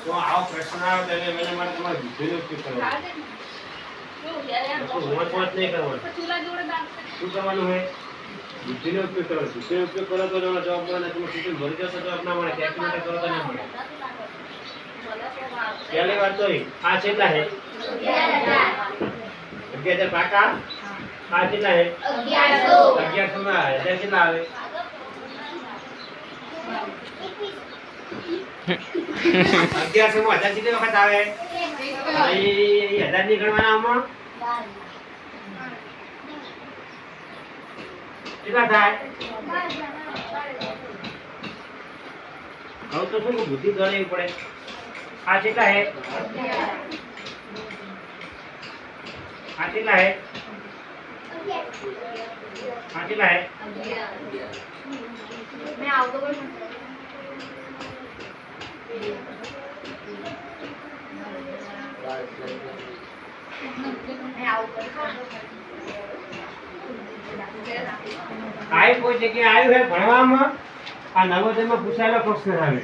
તો આવો પ્રશ્ન આવે તો એને મને તમારે બુદ્ધિનો ઉપયોગ કરવાનો. વાંચ નહીં કરવાનો. શું કરવાનું હોય? બુદ્ધિનો ઉપયોગ કરવાનો. બુદ્ધિનો ઉપયોગ કરો તો એનો જવાબ મળે. તમે સીધું ભરી જશો જવાબ ના મળે. કેલ્ક્યુલેટર કરો તો ના મળે. પહેલી વાત તો આ કેટલા છે? 11,000 પાકા. આ કેટલા છે? 1100 માં 1000 કેટલા આવે? 1100 માં 1000 કેટલી વખત આવે? એ 1000 ની ગણવાના આમાં કેટલા થાય? હવે તો શું બુદ્ધિ ગણવી પડે. આ કેટલા છે? આ કેટલા છે? આ કેટલા છે? मैं आवतो पण मैं आवतो આ કોઈ જગ્યાએ આવ્યું છે ભણવામાં? આ નવોદયમાં પૂછાયેલો પ્રશ્ન આવે.